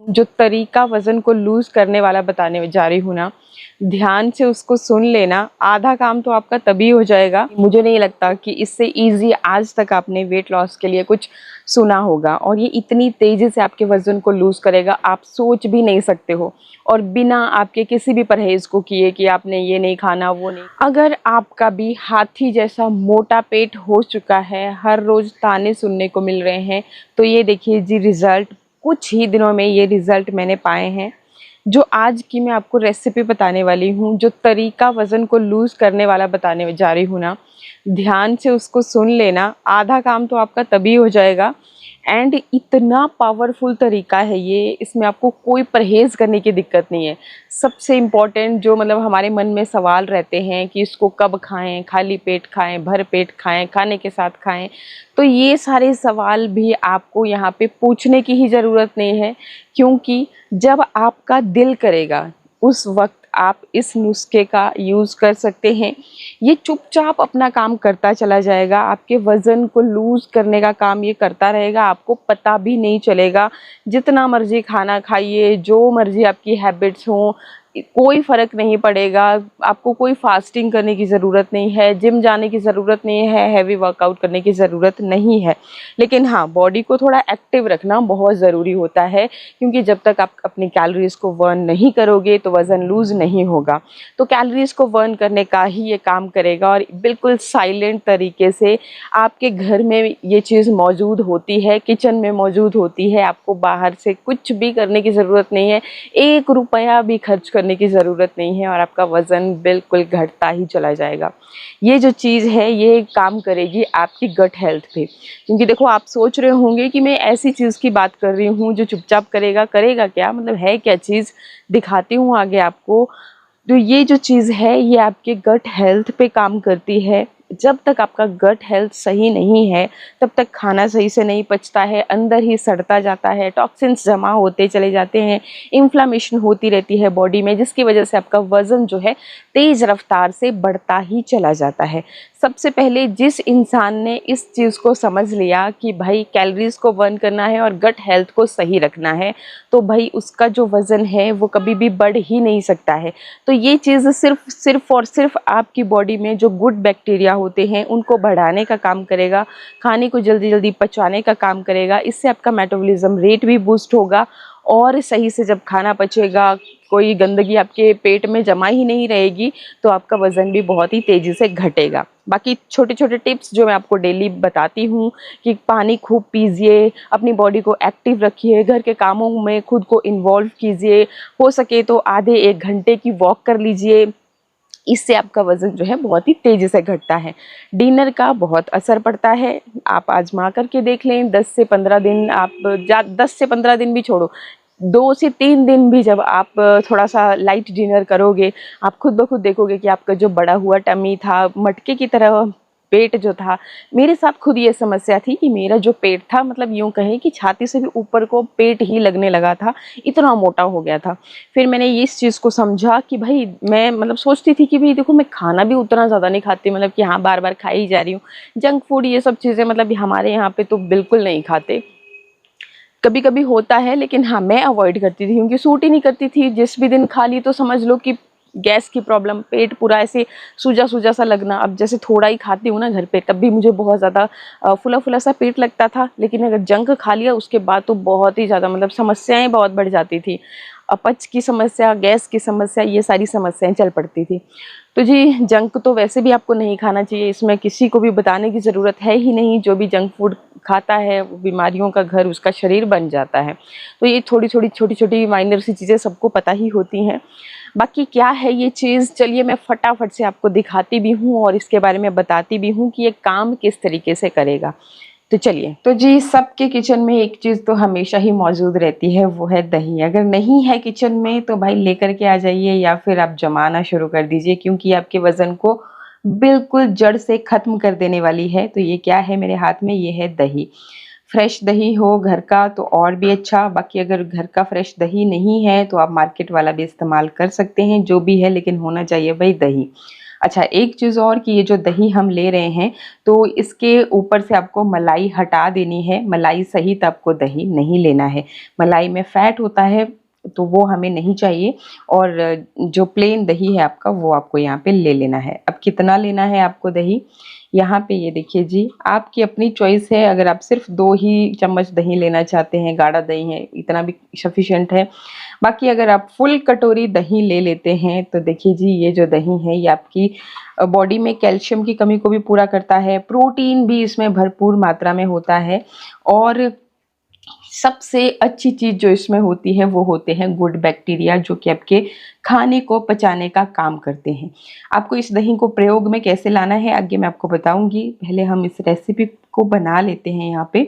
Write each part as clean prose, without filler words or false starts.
जो तरीका वज़न को लूज़ करने वाला बताने जा रही हूँ ना, ध्यान से उसको सुन लेना, आधा काम तो आपका तभी हो जाएगा। मुझे नहीं लगता कि इससे ईज़ी आज तक आपने वेट लॉस के लिए कुछ सुना होगा, और ये इतनी तेज़ी से आपके वज़न को लूज़ करेगा, आप सोच भी नहीं सकते हो, और बिना आपके किसी भी परहेज़ को किए कि आपने ये नहीं खाना, वो नहीं। अगर आपका भी हाथी जैसा मोटा पेट हो चुका है, हर रोज़ ताने सुनने को मिल रहे हैं, तो ये देखिए जी रिज़ल्ट, कुछ ही दिनों में ये रिज़ल्ट मैंने पाए हैं। जो आज की मैं आपको रेसिपी बताने वाली हूँ, जो तरीका वज़न को लूज़ करने वाला बताने जा रही हूँ ना, ध्यान से उसको सुन लेना, आधा काम तो आपका तभी हो जाएगा। एंड इतना पावरफुल तरीका है ये, इसमें आपको कोई परहेज़ करने की दिक्कत नहीं है। सबसे इम्पॉर्टेंट जो मतलब हमारे मन में सवाल रहते हैं कि इसको कब खाएं, खाली पेट खाएं, भर पेट खाएं, खाने के साथ खाएं, तो ये सारे सवाल भी आपको यहाँ पे पूछने की ही ज़रूरत नहीं है, क्योंकि जब आपका दिल करेगा उस वक्त आप इस नुस्खे का यूज़ कर सकते हैं। ये चुपचाप अपना काम करता चला जाएगा, आपके वज़न को लूज़ करने का काम ये करता रहेगा, आपको पता भी नहीं चलेगा। जितना मर्ज़ी खाना खाइए, जो मर्ज़ी आपकी हैबिट्स हों, कोई फ़र्क नहीं पड़ेगा। आपको कोई फास्टिंग करने की ज़रूरत नहीं है, जिम जाने की ज़रूरत नहीं है, हैवी वर्कआउट करने की ज़रूरत नहीं है। लेकिन हाँ, बॉडी को थोड़ा एक्टिव रखना बहुत ज़रूरी होता है, क्योंकि जब तक आप अपनी कैलोरीज़ को बर्न नहीं करोगे तो वज़न लूज़ नहीं होगा। तो कैलोरीज़ को बर्न करने का ही ये काम करेगा, और बिल्कुल साइलेंट तरीके से आपके घर में ये चीज़ मौजूद होती है, किचन में मौजूद होती है। आपको बाहर से कुछ भी करने की ज़रूरत नहीं है, 1 रुपया भी खर्च करने की ज़रूरत नहीं है, और आपका वज़न बिल्कुल घटता ही चला जाएगा। ये जो चीज़ है ये काम करेगी आपकी गट हेल्थ पे, क्योंकि देखो आप सोच रहे होंगे कि मैं ऐसी चीज़ की बात कर रही हूँ जो चुपचाप करेगा, करेगा क्या, मतलब है क्या चीज़, दिखाती हूँ आगे आपको। तो ये जो चीज़ है ये आपके गट हेल्थ पे काम करती है। जब तक आपका गट हेल्थ सही नहीं है तब तक खाना सही से नहीं पचता है, अंदर ही सड़ता जाता है, टॉक्सिन्स जमा होते चले जाते हैं, इन्फ्लामेशन होती रहती है बॉडी में, जिसकी वजह से आपका वज़न जो है तेज़ रफ्तार से बढ़ता ही चला जाता है। सबसे पहले जिस इंसान ने इस चीज़ को समझ लिया कि भाई कैलोरीज़ को बर्न करना है और गट हेल्थ को सही रखना है, तो भाई उसका जो वज़न है वो कभी भी बढ़ ही नहीं सकता है। तो ये चीज़ सिर्फ और सिर्फ आपकी बॉडी में जो गुड बैक्टीरिया होते हैं उनको बढ़ाने का काम करेगा, खाने को जल्दी जल्दी पचाने का काम करेगा। इससे आपका मेटाबॉलिज्म रेट भी बूस्ट होगा, और सही से जब खाना पचेगा, कोई गंदगी आपके पेट में जमा ही नहीं रहेगी, तो आपका वज़न भी बहुत ही तेज़ी से घटेगा। बाकी छोटे छोटे टिप्स जो मैं आपको डेली बताती हूँ कि पानी खूब पीजिए, अपनी बॉडी को एक्टिव रखिए, घर के कामों में खुद को इन्वॉल्व कीजिए, हो सके तो आधे 1 घंटे की वॉक कर लीजिए, इससे आपका वज़न जो है बहुत ही तेज़ी से घटता है। डिनर का बहुत असर पड़ता है, आप आजमा करके देख लें। 10 से 15 दिन आप 10 से 15 दिन भी छोड़ो, 2 से 3 दिन भी जब आप थोड़ा सा लाइट डिनर करोगे, आप खुद ब खुद देखोगे कि आपका जो बड़ा हुआ टमी था, मटके की तरह पेट जो था, मेरे साथ खुद ये समस्या थी कि मेरा जो पेट था, मतलब यूँ कहें कि छाती से भी ऊपर को पेट ही लगने लगा था, इतना मोटा हो गया था। फिर मैंने ये इस चीज़ को समझा कि भाई मैं मतलब सोचती थी कि भाई देखो मैं खाना भी उतना ज़्यादा नहीं खाती, मतलब कि हाँ बार बार खाई जा रही हूँ, जंक फूड ये सब चीज़ें मतलब हमारे यहाँ पे तो बिल्कुल नहीं खाते। कभी कभी होता है, लेकिन हाँ मैं अवॉइड करती थी क्योंकि सूट ही नहीं करती थी। जिस भी दिन खा ली तो समझ लो कि गैस की प्रॉब्लम, पेट पूरा ऐसे सूजा सूजा सा लगना। अब जैसे थोड़ा ही खाती हूँ ना घर पे, तब भी मुझे बहुत ज़्यादा फुला फुला सा पेट लगता था, लेकिन अगर जंक खा लिया उसके बाद तो बहुत ही ज़्यादा मतलब समस्याएं बहुत बढ़ जाती थी। अपच की समस्या, गैस की समस्या, ये सारी समस्याएं चल पड़ती थी। तो जी जंक तो वैसे भी आपको नहीं खाना चाहिए, इसमें किसी को भी बताने की ज़रूरत है ही नहीं। जो भी जंक फूड खाता है वो बीमारियों का घर उसका शरीर बन जाता है। तो ये थोड़ी थोड़ी छोटी छोटी माइनर सी चीज़ें सबको पता ही होती हैं। बाकी क्या है ये चीज़, चलिए मैं फटाफट से आपको दिखाती भी हूँ और इसके बारे में बताती भी हूँ कि ये काम किस तरीके से करेगा। तो चलिए, तो जी सबके किचन में एक चीज़ तो हमेशा ही मौजूद रहती है, वो है दही। अगर नहीं है किचन में तो भाई लेकर के आ जाइए, या फिर आप जमाना शुरू कर दीजिए, क्योंकि आपके वज़न को बिल्कुल जड़ से ख़त्म कर देने वाली है। तो ये क्या है मेरे हाथ में, ये है दही। फ्रेश दही हो घर का तो और भी अच्छा, बाकी अगर घर का फ्रेश दही नहीं है तो आप मार्केट वाला भी इस्तेमाल कर सकते हैं, जो भी है, लेकिन होना चाहिए भाई दही। अच्छा, एक चीज़ और कि ये जो दही हम ले रहे हैं तो इसके ऊपर से आपको मलाई हटा देनी है, मलाई सहित आपको दही नहीं लेना है। मलाई में फैट होता है तो वो हमें नहीं चाहिए, और जो प्लेन दही है आपका वो आपको यहाँ पे ले लेना है। अब कितना लेना है आपको दही, यहाँ पे ये देखिए जी, आपकी अपनी चॉइस है। अगर आप सिर्फ 2 ही चम्मच दही लेना चाहते हैं, गाढ़ा दही है, इतना भी सफिशिएंट है। बाकी अगर आप फुल कटोरी दही ले लेते हैं तो देखिए जी, ये जो दही है ये आपकी बॉडी में कैल्शियम की कमी को भी पूरा करता है, प्रोटीन भी इसमें भरपूर मात्रा में होता है, और सबसे अच्छी चीज़ जो इसमें होती है वो होते हैं गुड बैक्टीरिया, जो कि आपके खाने को पचाने का काम करते हैं। आपको इस दही को प्रयोग में कैसे लाना है आगे मैं आपको बताऊंगी, पहले हम इस रेसिपी को बना लेते हैं यहाँ पे।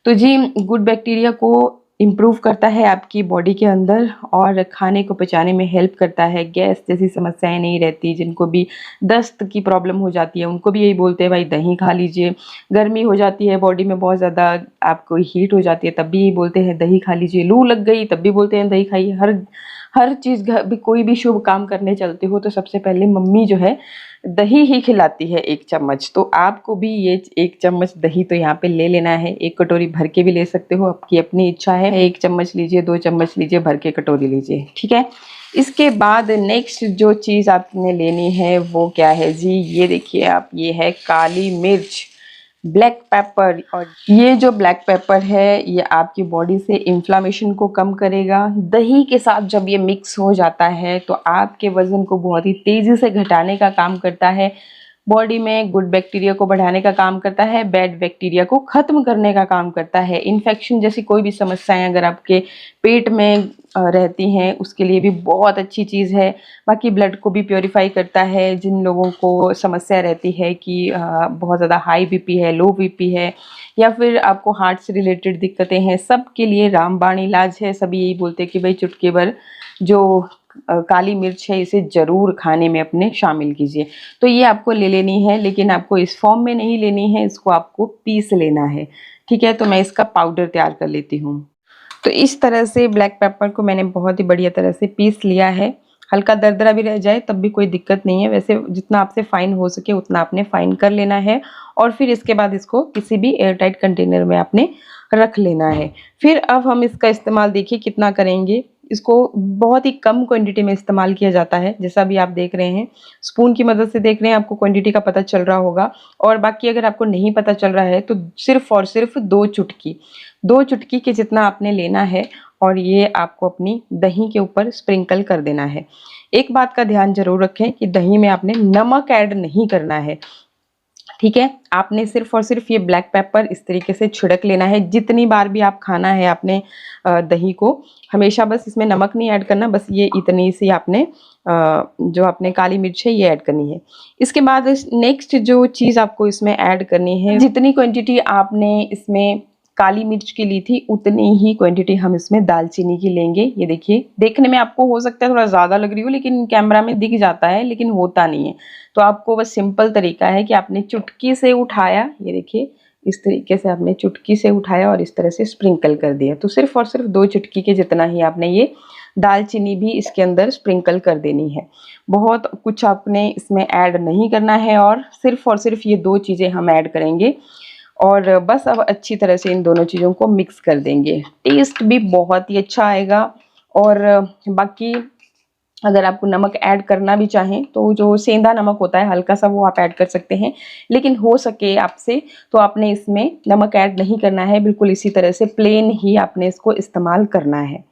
तो जी, गुड बैक्टीरिया को इम्प्रूव करता है आपकी बॉडी के अंदर, और खाने को पचाने में हेल्प करता है। गैस जैसी समस्याएं नहीं रहती, जिनको भी दस्त की प्रॉब्लम हो जाती है उनको भी यही बोलते हैं भाई दही खा लीजिए। गर्मी हो जाती है बॉडी में बहुत ज़्यादा, आपको हीट हो जाती है तब भी यही बोलते हैं दही खा लीजिए। लू लग गई तब भी बोलते हैं दही खाइए। हर चीज़, घर भी कोई भी शुभ काम करने चलते हो तो सबसे पहले मम्मी जो है दही ही खिलाती है 1 चम्मच। तो आपको भी ये 1 चम्मच दही तो यहाँ पे ले लेना है। 1 कटोरी भर के भी ले सकते हो, आपकी अपनी इच्छा है। 1 चम्मच लीजिए, 2 चम्मच लीजिए, भर के कटोरी लीजिए, ठीक है। इसके बाद नेक्स्ट जो चीज़ आपने लेनी है वो क्या है जी, ये देखिए आप, ये है काली मिर्च, ब्लैक पेपर। और ये जो ब्लैक पेपर है ये आपकी बॉडी से इन्फ्लामेशन को कम करेगा। दही के साथ जब ये मिक्स हो जाता है तो आपके वज़न को बहुत ही तेज़ी से घटाने का काम करता है। बॉडी में गुड बैक्टीरिया को बढ़ाने का काम करता है, बैड बैक्टीरिया को ख़त्म करने का काम करता है। इन्फेक्शन जैसी कोई भी समस्याएं अगर आपके पेट में रहती हैं उसके लिए भी बहुत अच्छी चीज़ है। बाकी ब्लड को भी प्योरीफाई करता है। जिन लोगों को समस्या रहती है कि बहुत ज़्यादा हाई बीपी है, लो बीपी है, या फिर आपको हार्ट से रिलेटेड दिक्कतें हैं, सब के लिए रामबाण इलाज है। सभी यही बोलते हैं कि भाई चुटकी भर जो काली मिर्च है इसे ज़रूर खाने में अपने शामिल कीजिए। तो ये आपको ले लेनी है, लेकिन आपको इस फॉर्म में नहीं लेनी है, इसको आपको पीस लेना है, ठीक है। तो मैं इसका पाउडर तैयार कर लेती हूँ। तो इस तरह से ब्लैक पेपर को मैंने बहुत ही बढ़िया तरह से पीस लिया है। हल्का दरदरा भी रह जाए तब भी कोई दिक्कत नहीं है, वैसे जितना आपसे फाइन हो सके उतना आपने फाइन कर लेना है। और फिर इसके बाद इसको किसी भी एयरटाइट कंटेनर में आपने रख लेना है। फिर अब हम इसका इस्तेमाल देखिए कितना करेंगे। इसको बहुत ही कम क्वांटिटी में इस्तेमाल किया जाता है, जैसा भी आप देख रहे हैं, स्पून की मदद से देख रहे हैं, आपको क्वांटिटी का पता चल रहा होगा। और बाकी अगर आपको नहीं पता चल रहा है तो सिर्फ और सिर्फ 2 चुटकी के जितना आपने लेना है, और ये आपको अपनी दही के ऊपर स्प्रिंकल कर देना है। एक बात का ध्यान जरूर रखें कि दही में आपने नमक ऐड नहीं करना है, ठीक है। आपने सिर्फ और सिर्फ ये ब्लैक पेपर इस तरीके से छिड़क लेना है। जितनी बार भी आप खाना है आपने दही को, हमेशा बस इसमें नमक नहीं ऐड करना, बस ये इतनी सी आपने जो आपने काली मिर्च है ये ऐड करनी है। इसके बाद नेक्स्ट जो चीज़ आपको इसमें ऐड करनी है, जितनी क्वांटिटी आपने इसमें काली मिर्च की ली थी उतनी ही क्वांटिटी हम इसमें दालचीनी की लेंगे। ये देखिए, देखने में आपको हो सकता है थोड़ा ज़्यादा लग रही हो, लेकिन कैमरा में दिख जाता है, लेकिन होता नहीं है। तो आपको बस सिंपल तरीका है कि आपने चुटकी से उठाया, ये देखिए इस तरीके से आपने चुटकी से उठाया और इस तरह से स्प्रिंकल कर दिया। तो सिर्फ और सिर्फ 2 चुटकी के जितना ही आपने ये दालचीनी भी इसके अंदर स्प्रिंकल कर देनी है। बहुत कुछ आपने इसमें ऐड नहीं करना है, और सिर्फ ये 2 चीज़ें हम ऐड करेंगे। और बस अब अच्छी तरह से इन दोनों चीज़ों को मिक्स कर देंगे। टेस्ट भी बहुत ही अच्छा आएगा। और बाकी अगर आपको नमक ऐड करना भी चाहें तो जो सेंधा नमक होता है हल्का सा, वो आप ऐड कर सकते हैं। लेकिन हो सके आपसे तो आपने इसमें नमक ऐड नहीं करना है, बिल्कुल इसी तरह से प्लेन ही आपने इसको इस्तेमाल करना है,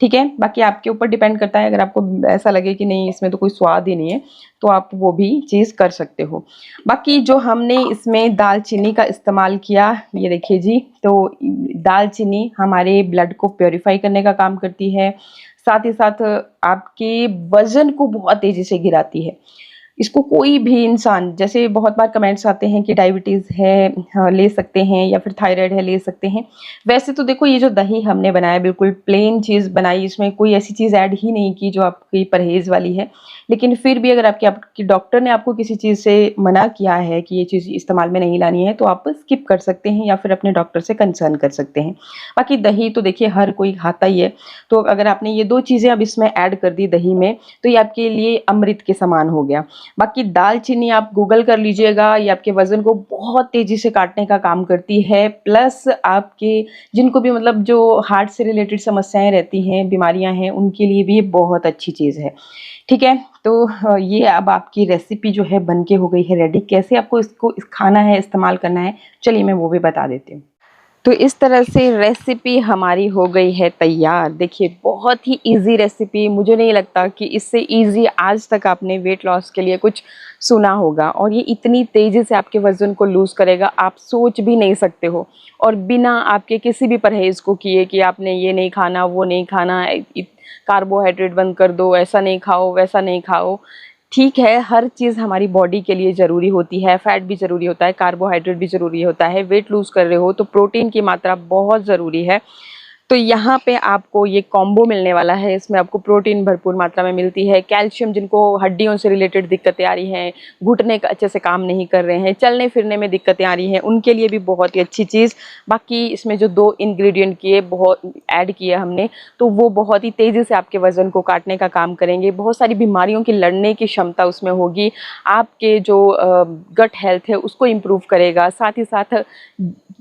ठीक है। बाकी आपके ऊपर डिपेंड करता है, अगर आपको ऐसा लगे कि नहीं इसमें तो कोई स्वाद ही नहीं है तो आप वो भी चीज़ कर सकते हो। बाकी जो हमने इसमें दालचीनी का इस्तेमाल किया, ये देखिए जी, तो दालचीनी हमारे ब्लड को प्योरीफाई करने का काम करती है, साथ ही साथ आपके वज़न को बहुत तेज़ी से गिराती है। इसको कोई भी इंसान, जैसे बहुत बार कमेंट्स आते हैं कि डायबिटीज़ है हाँ, ले सकते हैं, या फिर थायराइड है ले सकते हैं। वैसे तो देखो ये जो दही हमने बनाया बिल्कुल प्लेन चीज़ बनाई, इसमें कोई ऐसी चीज़ ऐड ही नहीं की जो आपकी परहेज़ वाली है। लेकिन फिर भी अगर आपकी डॉक्टर ने आपको किसी चीज़ से मना किया है कि ये चीज़ इस्तेमाल में नहीं लानी है तो आप स्किप कर सकते हैं, या फिर अपने डॉक्टर से कंसर्न कर सकते हैं। बाकी दही तो देखिए हर कोई खाता ही है, तो अगर आपने ये 2 चीज़ें अब इसमें ऐड कर दी दही में, तो ये आपके लिए अमृत के समान हो गया। बाकी दालचीनी आप गूगल कर लीजिएगा, ये आपके वज़न को बहुत तेज़ी से काटने का काम करती है। प्लस आपके जिनको भी मतलब जो हार्ट से रिलेटेड समस्याएँ रहती हैं, बीमारियाँ हैं, उनके लिए भी ये बहुत अच्छी चीज़ है। ठीक है? तो ये अब आपकी रेसिपी जो है बन के हो गई है रेडी। कैसे आपको इसको खाना है, इस्तेमाल करना है, चलिए मैं वो भी बता देती हूँ। तो इस तरह से रेसिपी हमारी हो गई है तैयार। देखिए बहुत ही ईज़ी रेसिपी, मुझे नहीं लगता कि इससे ईज़ी आज तक आपने वेट लॉस के लिए कुछ सुना होगा, और ये इतनी तेज़ी से आपके वज़न को लूज़ करेगा, आप सोच भी नहीं सकते हो। और बिना आपके किसी भी परहेज़ को किए कि आपने ये नहीं खाना, वो नहीं खाना, कार्बोहाइड्रेट बंद कर दो, ऐसा नहीं खाओ, वैसा नहीं खाओ। ठीक है, हर चीज़ हमारी बॉडी के लिए ज़रूरी होती है, फैट भी ज़रूरी होता है, कार्बोहाइड्रेट भी ज़रूरी होता है। वेट लूज़ कर रहे हो तो प्रोटीन की मात्रा बहुत ज़रूरी है। तो यहाँ पे आपको ये कॉम्बो मिलने वाला है, इसमें आपको प्रोटीन भरपूर मात्रा में मिलती है, कैल्शियम, जिनको हड्डियों से रिलेटेड दिक्कतें आ रही हैं, घुटने अच्छे से काम नहीं कर रहे हैं, चलने फिरने में दिक्कतें आ रही हैं, उनके लिए भी बहुत ही अच्छी चीज़। बाकी इसमें जो 2 इंग्रेडिएंट ऐड किए हमने, तो वो बहुत ही तेज़ी से आपके वज़न को काटने का काम करेंगे, बहुत सारी बीमारियों की लड़ने की क्षमता उसमें होगी, आपके जो गट हेल्थ है उसको इम्प्रूव करेगा, साथ ही साथ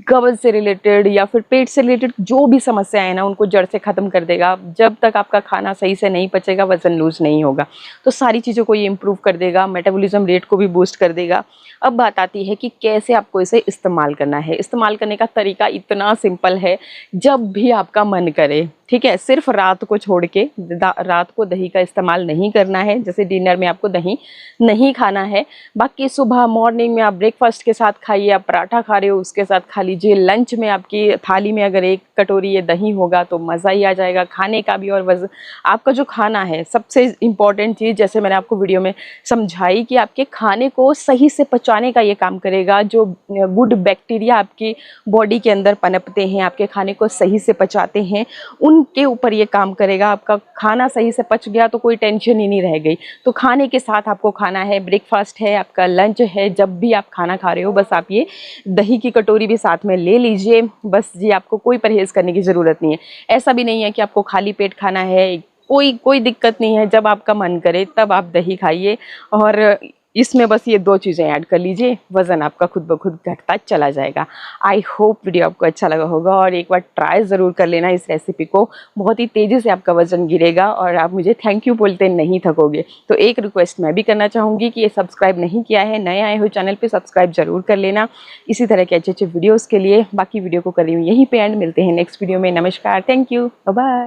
कब्ज़ से रिलेटेड या फिर पेट से रिलेटेड जो भी समस्या है ना, उनको जड़ से ख़त्म कर देगा। जब तक आपका खाना सही से नहीं पचेगा, वज़न लूज़ नहीं होगा। तो सारी चीज़ों को ये इम्प्रूव कर देगा, मेटाबॉलिज्म रेट को भी बूस्ट कर देगा। अब बात आती है कि कैसे आपको इसे इस्तेमाल करना है। इस्तेमाल करने का तरीका इतना सिंपल है, जब भी आपका मन करे, ठीक है, सिर्फ रात को छोड़ के, रात को दही का इस्तेमाल नहीं करना है। जैसे डिनर में आपको दही नहीं खाना है, बाकी सुबह मॉर्निंग में आप ब्रेकफास्ट के साथ खाइए, आप पराठा खा रहे हो उसके साथ खा लीजिए, लंच में आपकी थाली में अगर 1 कटोरी ये दही होगा तो मज़ा ही आ जाएगा खाने का भी। और आपका जो खाना है, सबसे इम्पॉर्टेंट चीज़, जैसे मैंने आपको वीडियो में समझाई, कि आपके खाने को सही से पचाने का ये काम करेगा। जो गुड बैक्टीरिया आपकी बॉडी के अंदर पनपते हैं, आपके खाने को सही से पचाते हैं, उनके ऊपर ये काम करेगा। आपका खाना सही से पच गया तो कोई टेंशन ही नहीं रह गई। तो खाने के साथ आपको खाना है, ब्रेकफास्ट है, आपका लंच है, जब भी आप खाना खा रहे हो, बस आप ये दही की कटोरी भी साथ में ले लीजिए। बस जी, आपको कोई परहेज़ करने की ज़रूरत नहीं है। ऐसा भी नहीं है कि आपको खाली पेट खाना है, कोई दिक्कत नहीं है। जब आपका मन करे तब आप दही खाइए, और इसमें बस ये 2 चीज़ें ऐड कर लीजिए, वज़न आपका खुद ब खुद घटता चला जाएगा। आई होप वीडियो आपको अच्छा लगा होगा, और एक बार ट्राई ज़रूर कर लेना इस रेसिपी को। बहुत ही तेज़ी से आपका वज़न गिरेगा और आप मुझे थैंक यू बोलते नहीं थकोगे। तो एक रिक्वेस्ट मैं भी करना चाहूँगी कि ये सब्सक्राइब नहीं किया है, नए आए हो चैनल पे, सब्सक्राइब ज़रूर कर लेना इसी तरह के अच्छे-अच्छे वीडियोज़ के लिए। बाकी वीडियो को कर रही हूँ यहीं पे एंड। मिलते हैं नेक्स्ट वीडियो में। नमस्कार, थैंक यू, बाय बाय।